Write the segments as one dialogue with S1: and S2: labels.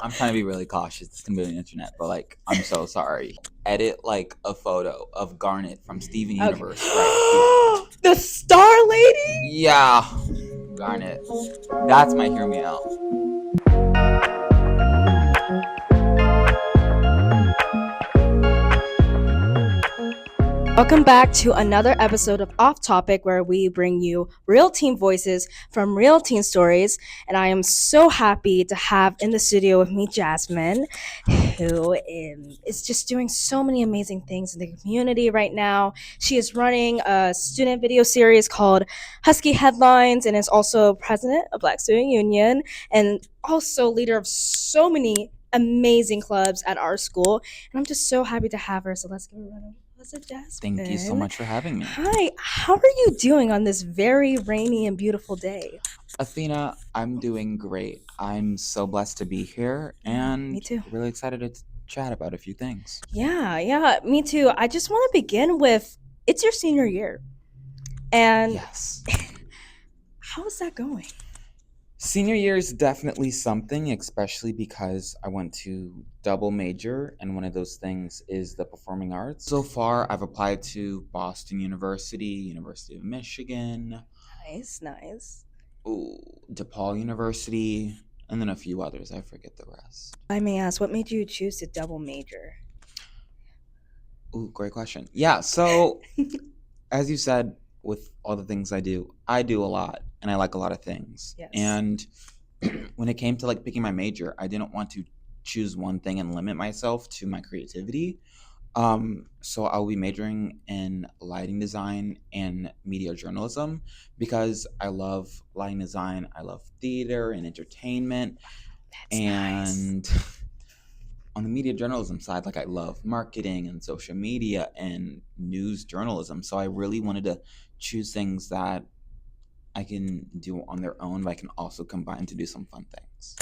S1: I'm trying to be really cautious. It's gonna be on the internet, but like, I'm so sorry. Edit like a photo of Garnet from Steven
S2: Okay.
S1: Universe right here.
S2: The Star Lady?
S1: Yeah, Garnet. That's my hear me out.
S2: Welcome back to another episode of Off Topic, where we bring you real teen voices from real teen stories. And I am so happy to have in the studio with me Jasmine, who is just doing so many amazing things in the community right now. She is running a student video series called Husky Headlines and is also president of Black Student Union and also leader of so many amazing clubs at our school. And I'm just so happy to have her. So let's give her a round of applause to
S1: Thank you so
S2: Jasmine.
S1: much for having me.
S2: Hi, how are you doing on this very rainy and beautiful day?
S1: Athena, I'm doing great. I'm so blessed to be here
S2: Me
S1: and
S2: too.
S1: really excited to chat about a few things.
S2: Yeah, me too. I just want to begin with it's your senior year. And
S1: Yes.
S2: how's that going?
S1: Senior year is definitely something, especially because I went to double major, and one of those things is the performing arts. So far, I've applied to Boston University, University of Michigan,
S2: Nice.
S1: ooh, DePaul University, and then a few others. I forget the rest.
S2: I may ask, what made you choose to double major?
S1: Ooh, great question. Yeah, so as you said, with all the things I do a lot, and I like a lot of things.
S2: Yes.
S1: And when it came to like picking my major, I didn't want to choose one thing and limit myself to my creativity. So I'll be majoring in lighting design and media journalism because I love lighting design, I love theater and entertainment,
S2: That's nice.
S1: and on the media journalism side, like I love marketing and social media and news journalism. So I really wanted to choose things that I can do on their own, but I can also combine to do some fun things.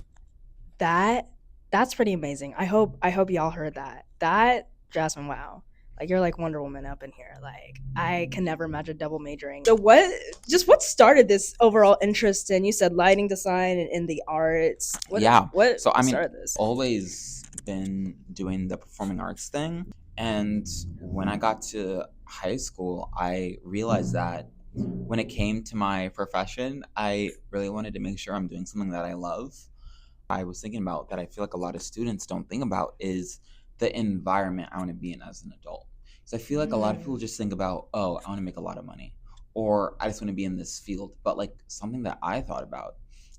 S2: That's pretty amazing. I hope y'all heard that. That Jasmine, wow. Like you're like Wonder Woman up in here. Like I can never imagine double majoring. So what started this overall interest in, you said lighting design and in the arts?
S1: Yeah.
S2: What
S1: So I mean,
S2: started this?
S1: always been doing the performing arts thing. And when I got to high school, I realized that when it came to my profession, I really wanted to make sure I'm doing something that I love. I was thinking about that I feel like a lot of students don't think about is the environment I want to be in as an adult. So I feel like a lot of people
S2: Mm.
S1: just think about, oh, I want to make a lot of money or I just want to be in this field. But like something that I thought about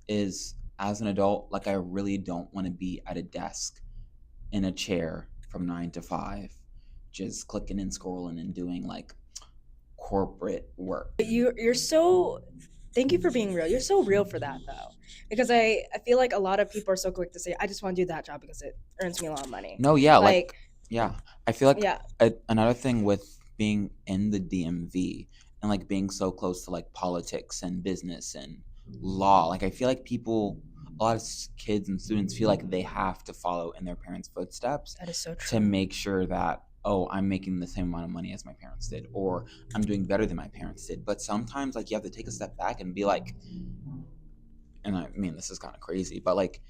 S1: is as an adult, like I really don't want to be at a desk in a chair from 9 to 5, just clicking and scrolling and doing like corporate work.
S2: You're so thank you for being real. You're so real for that though. Because I feel like a lot of people are so quick to say, I just want to do that job because it earns me a lot of money.
S1: No, yeah,
S2: Like,
S1: yeah. I feel like
S2: yeah.
S1: another thing with being in the DMV and like being so close to like politics and business and law, like I feel like a lot of kids and students feel like they have to follow in their parents' footsteps
S2: That is so
S1: to
S2: true.
S1: make sure that, oh, I'm making the same amount of money as my parents did, or I'm doing better than my parents did. But sometimes, like, you have to take a step back and be like, and I mean, this is kind of crazy, but like,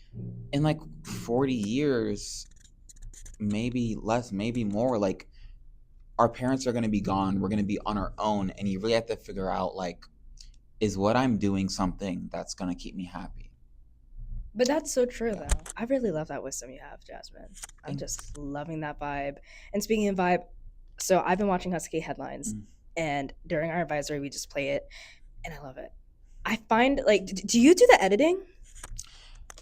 S1: in like 40 years, maybe less, maybe more, like our parents are going to be gone. We're going to be on our own. And you really have to figure out, like, is what I'm doing something that's going to keep me happy?
S2: But that's so true,
S1: Yeah.
S2: though. I really love that wisdom you have, Jasmine. I'm
S1: Thanks.
S2: just loving that vibe. And speaking of vibe, so I've been watching Husky Headlines,
S1: Mm.
S2: and during our advisory, we just play it, and I love it. I find like, do you do the editing?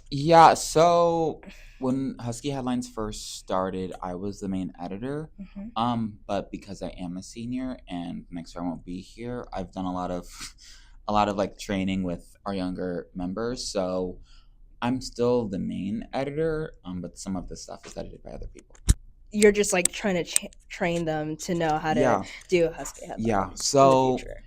S1: Yeah. So when Husky Headlines first started, I was the main editor.
S2: Hmm.
S1: But because I am a senior and next year I won't be here, I've done a lot of a lot of like training with our younger members. So I'm still the main editor, but some of the stuff is edited by other people.
S2: You're just like trying to train them to know how to
S1: Yeah,
S2: do Husky
S1: yeah.
S2: Headlines in the
S1: So
S2: future.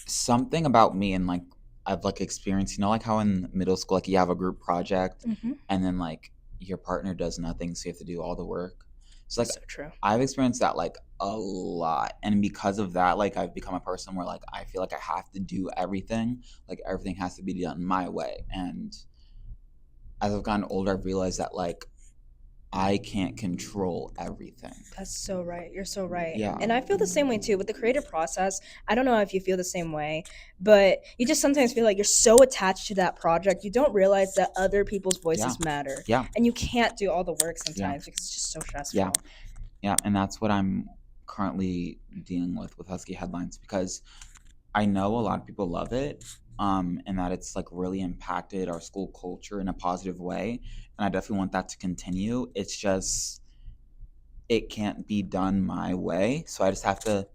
S1: something about me and like I've like experienced, like how in middle school, like you have a group project
S2: Hmm.
S1: and then like your partner does nothing, so you have to do all the work. So like
S2: So true.
S1: I've experienced that like a lot. And because of that, like I've become a person where like I feel like I have to do everything. Like everything has to be done my way. And as I've gotten older, I've realized that like I can't control everything.
S2: That's so right. You're so right.
S1: Yeah,
S2: And I feel the same way too with the creative process. I don't know if you feel the same way, but you just sometimes feel like you're so attached to that project, you don't realize that other people's
S1: yeah,
S2: voices matter.
S1: yeah,
S2: And you can't do all the work
S1: yeah,
S2: sometimes because it's just so
S1: yeah,
S2: stressful.
S1: yeah. And that's what I'm currently dealing with Husky Headlines because I know a lot of people love it, and that it's like really impacted our school culture in a positive way. And I definitely want that to continue. It's just it can't be done my way. So I just have to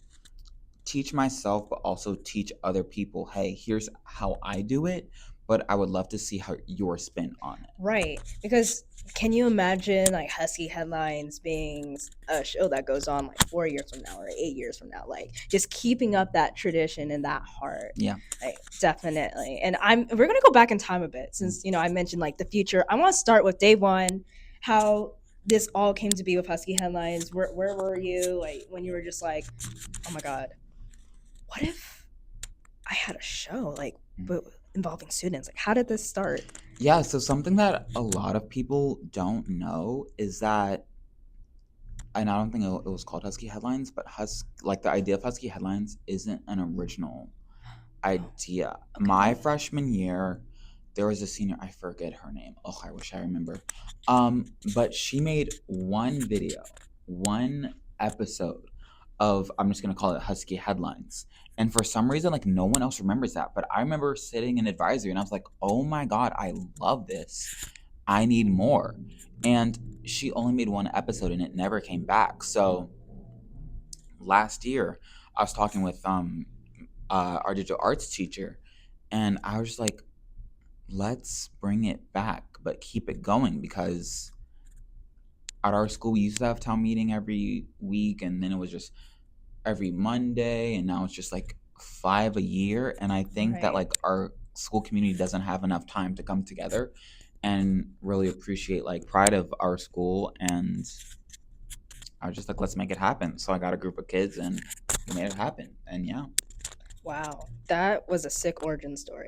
S1: teach myself, but also teach other people, hey, here's how I do it. But I would love to see how your spin on it.
S2: Right. Because can you imagine like Husky Headlines being a show that goes on like 4 years from now or 8 years from now? Like just keeping up that tradition and that heart.
S1: Yeah.
S2: Like definitely. And we're gonna go back in time a bit since I mentioned like the future. I want to start with day one, how this all came to be with Husky Headlines. Where were you like when you were just like, oh my god, what if I had a show like but involving students? Like how did this start?
S1: Yeah, so something that a lot of people don't know is that, and I don't think it was called Husky Headlines, but like the idea of Husky Headlines isn't an original idea.
S2: Okay.
S1: My freshman year, there was a senior, I forget her name. Oh, I wish I remember. But she made one video, one episode of, I'm just gonna call it Husky Headlines. And for some reason, like no one else remembers that. But I remember sitting in advisory and I was like, oh my God, I love this. I need more. And she only made one episode and it never came back. So last year, I was talking with our digital arts teacher, and I was just like, let's bring it back, but keep it going because at our school we used to have town meeting every week, and then it was just every Monday, and now it's just like 5 a year. And I think that
S2: Right.
S1: like our school community doesn't have enough time to come together and really appreciate like pride of our school. And I was just like, let's make it happen. So I got a group of kids and we made it happen. And yeah.
S2: Wow, that was a sick origin story.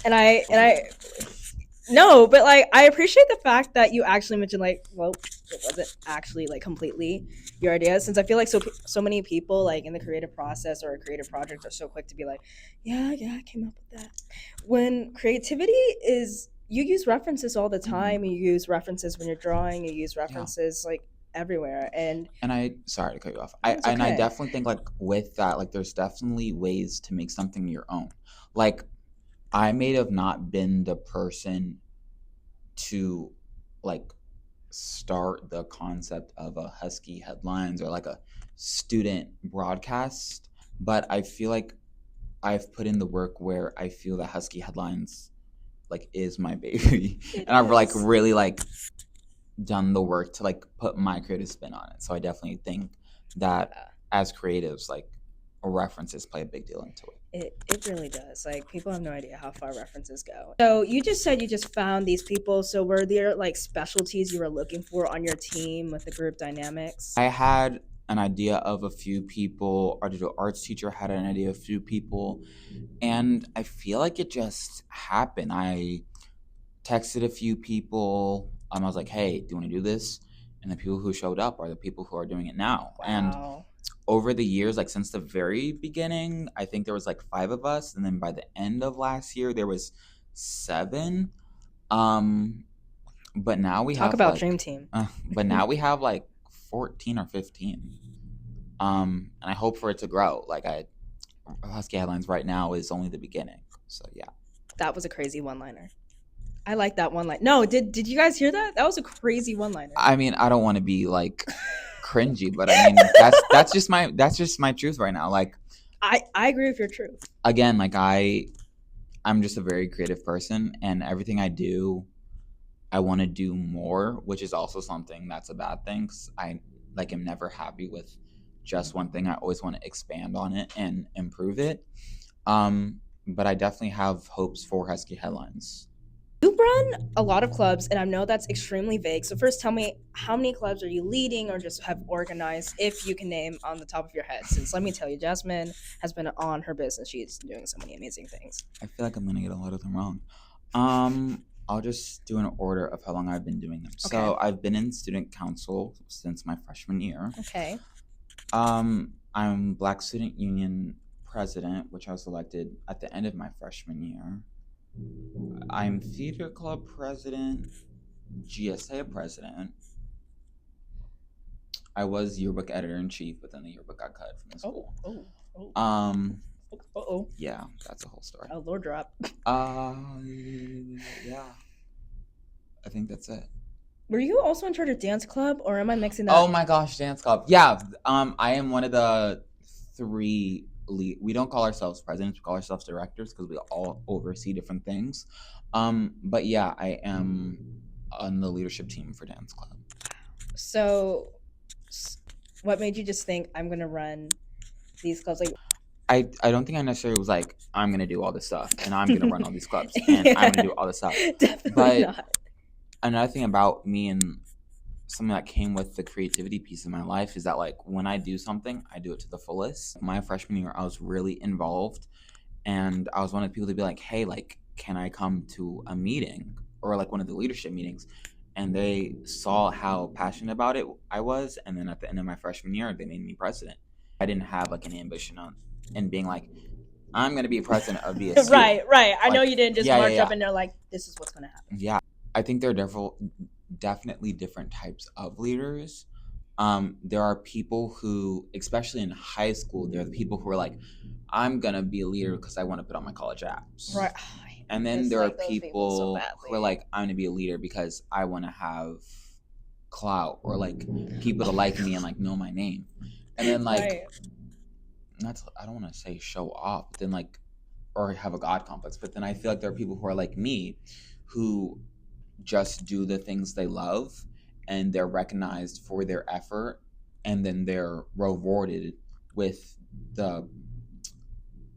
S2: And I and
S1: Believe
S2: I
S1: it.
S2: no, but like I appreciate the fact that you actually mentioned like, well, it wasn't actually like completely your idea since I feel like so many people like in the creative process or a creative project are so quick to be like, yeah, I came up with that. When creativity is you use references all the time, you use references when you're drawing, you use
S1: Yeah.
S2: references like everywhere and
S1: And I sorry to cut you off.
S2: no,
S1: I
S2: it's
S1: and I
S2: okay.
S1: definitely think like with that, like there's definitely ways to make something your own. Like I may have not been the person to like start the concept of a Husky Headlines or like a student broadcast, but I feel like I've put in the work where I feel that Husky Headlines like is my baby.
S2: It
S1: And I've like
S2: is.
S1: really like done the work to like put my creative spin on it. So I definitely think that
S2: Yeah.
S1: as creatives, like references play a big deal into it.
S2: It really does. Like people have no idea how far references go. So you just said you just found these people. So were there like specialties you were looking for on your team with the group dynamics?
S1: I had an idea of a few people. Our digital arts teacher had an idea of a few people, and I feel like it just happened. I texted a few people. I was like, "Hey, do you want to do this?" And the people who showed up are the people who are doing it now. And
S2: Wow.
S1: over the years, like since the very beginning, I think there was like 5 of us, and then by the end of last year, there was 7. Um, but now we
S2: Talk
S1: have
S2: about dream
S1: like,
S2: team.
S1: but now we have like 14 or 15. And I hope for it to grow. Like Husky Headlines right now is only the beginning. So yeah.
S2: That was a crazy one liner. I like that one line. No, did you guys hear that? That was a crazy one liner.
S1: I mean, I don't want to be like cringy, but I mean that's just my truth right now. Like
S2: I agree with your truth.
S1: again, like I'm just a very creative person, and everything I do, I want to do more, which is also something that's a bad thing. 'Cause I like am never happy with just one thing. I always want to expand on it and improve it. But I definitely have hopes for Husky Headlines.
S2: You run a lot of clubs, and I know that's extremely vague. So first, tell me how many clubs are you leading, or just have organized, if you can name on the top of your head. Since let me tell you, Jasmine has been on her business. She's doing so many amazing things.
S1: I feel like I'm gonna get a lot of them wrong. Um, I'll just do an order of how long I've been doing them.
S2: Okay.
S1: So I've been in student council since my freshman year.
S2: Okay.
S1: I'm Black Student Union president, which I was elected at the end of my freshman year. I'm theater club president, GSA president. I was yearbook editor in chief, but then the yearbook got cut from the school. Yeah, that's a whole story.
S2: Oh, Lord drop.
S1: Yeah. I think that's it.
S2: Were you also in charge of dance club, or am I mixing that?
S1: Oh my gosh, dance club. Yeah, I am one of the 3 we don't call ourselves presidents, we call ourselves directors because we all oversee different things. But yeah, I am on the leadership team for dance club.
S2: So what made you just think I'm gonna run these clubs? Like,
S1: I don't think I necessarily was like, I'm gonna do all this stuff and I'm gonna run all these clubs and I'm gonna do all this stuff.
S2: Definitely
S1: But
S2: not.
S1: Another thing about me and something that came with the creativity piece of my life is that, like, when I do something, I do it to the fullest. My freshman year, I was really involved, and I was one of the people to be like, hey, like, can I come to a meeting or like one of the leadership meetings? And they saw how passionate about it I was, and then at the end of my freshman year, they made me president. I didn't have like an ambition on and being like, I'm gonna be president of BSU.
S2: Right. I know
S1: Like,
S2: you didn't just
S1: yeah,
S2: march
S1: yeah,
S2: up
S1: yeah.
S2: and they're like, this is what's gonna happen.
S1: Yeah, I think there are definitely different types of leaders. There are people who, especially in high school, there are the people who are like, I'm gonna be a leader because I want to put on my college apps.
S2: Right.
S1: And then
S2: Just
S1: there are
S2: like those people so
S1: people
S2: badly.
S1: who are like, I'm gonna be a leader because I want to have clout or like people to like me and like know my name. And then like,
S2: Right.
S1: I don't want to say show off, but then like, or have a God complex. But then I feel like there are people who are like me, who just do the things they love and they're recognized for their effort, and then they're rewarded with the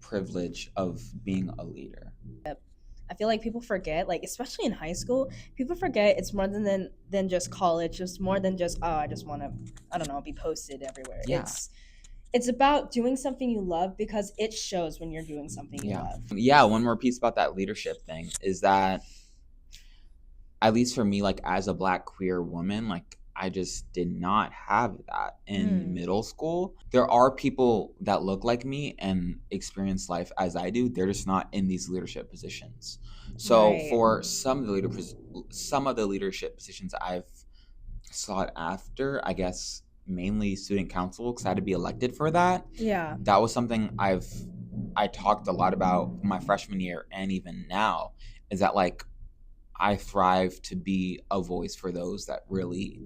S1: privilege of being a leader.
S2: I feel like people forget, like especially in high school, people forget it's more than just college. It's more than just, oh, I just want to, I don't know, be posted everywhere.
S1: Yeah.
S2: It's about doing something you love because it shows when you're doing something you love.
S1: Yeah, one more piece about that leadership thing is that, at least for me, like as a Black queer woman, like I just did not have that in middle school. There are people that look like me and experience life as I do. They're just not in these leadership positions. So
S2: Right.
S1: for some of the leadership positions I've sought after, I guess mainly student council, because I had to be elected for that.
S2: Yeah.
S1: That was something I talked a lot about my freshman year, and even now, is that like I thrive to be a voice for those that really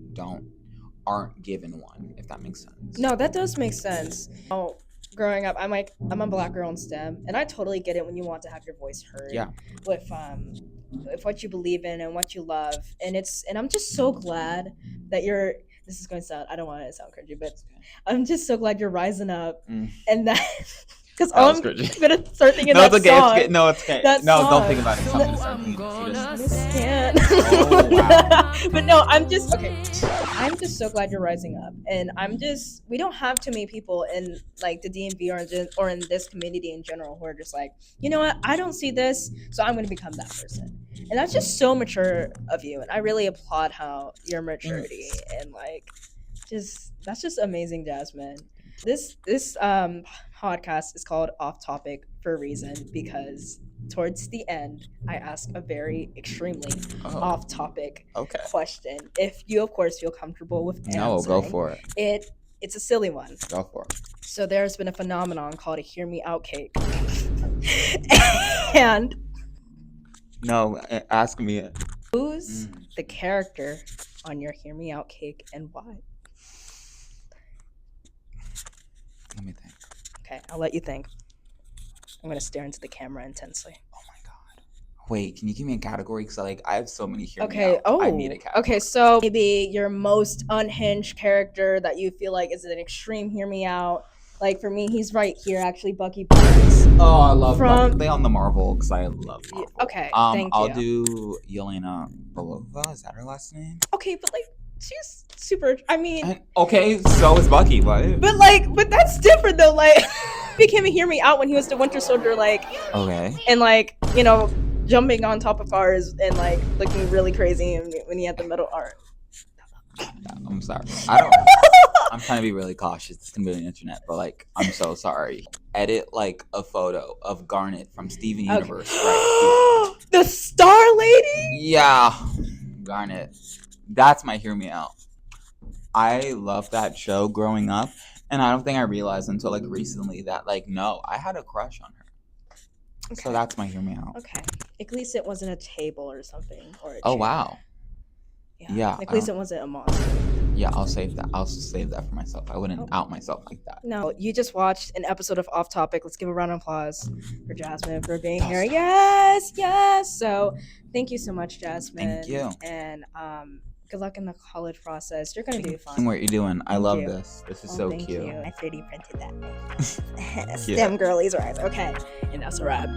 S1: aren't given one, if that makes sense.
S2: No, that does make sense. Oh, growing up, I'm a Black girl in STEM, and I totally get it when you want to have your voice heard.
S1: Yeah.
S2: With what you believe in and what you love, and I'm just so glad that you're. This is going to sound. I don't want it to sound cringy, but I'm just so glad you're rising up, and that. Because I'm gonna start thinking that song.
S1: It's okay. Don't think about it.
S2: Understand.
S1: Oh, wow.
S2: But no, I'm just so glad you're rising up, and we don't have too many people in like the DMV or in this community in general who are just like, you know what, I don't see this, so I'm gonna become that person. And that's just so mature of you, and I really applaud how your maturity and like that's just amazing, Jasmine. This podcast is called Off Topic for a reason, because towards the end I ask a very extremely off topic question. If you of course feel comfortable with answering.
S1: No, go for it.
S2: It's a silly one.
S1: Go for it.
S2: So there's been a phenomenon called a hear me out cake. And
S1: no, ask me it.
S2: Who's the character on your hear me out cake and why?
S1: Let me think.
S2: Okay, I'll let you think. I'm gonna stare into the camera intensely.
S1: Oh my god. Wait, can you give me a category? Because I have so many hear me
S2: Okay.
S1: out.
S2: Oh.
S1: I need a category.
S2: Okay. So maybe your most unhinged character that you feel like is an extreme hear me out. Like for me, he's right here. Actually, Bucky Barnes.
S1: Oh, I love Bucky. They on the Marvel because I love Marvel.
S2: Okay. Thank you.
S1: I'll do Yelena Belova. Is that her last name?
S2: Okay, but like she's super. I mean.
S1: Okay, so is Bucky. What?
S2: But that's different though. Like, became a hear me out when he was the Winter Soldier. Like.
S1: Okay.
S2: And like, you know, jumping on top of cars and like looking really crazy when he had the metal art.
S1: I'm sorry. I'm trying to be really cautious. It's gonna be on the internet, but like, I'm so sorry. Edit like a photo of Garnet from Steven Universe right
S2: The star lady.
S1: here. Yeah, Garnet. That's my hear me out. I loved that show growing up, and I don't think I realized until like recently that like no, I had a crush on her.
S2: Okay.
S1: So that's my hear me out.
S2: Okay. At least it wasn't a table or something or a chair.
S1: Oh wow. Yeah.
S2: At least it wasn't a monster.
S1: Yeah, I'll save that. I'll save that for myself. I wouldn't out myself like that.
S2: No, you just watched an episode of Off Topic. Let's give a round of applause for Jasmine for being here. Yes, yes. So thank you so much, Jasmine.
S1: Thank you.
S2: And good luck in the college process. You're gonna do fine.
S1: And what you're doing. I love
S2: you.
S1: this. This is so
S2: thank
S1: cute.
S2: You. I 3D printed that. STEM girlies rise. Okay, and that's a wrap.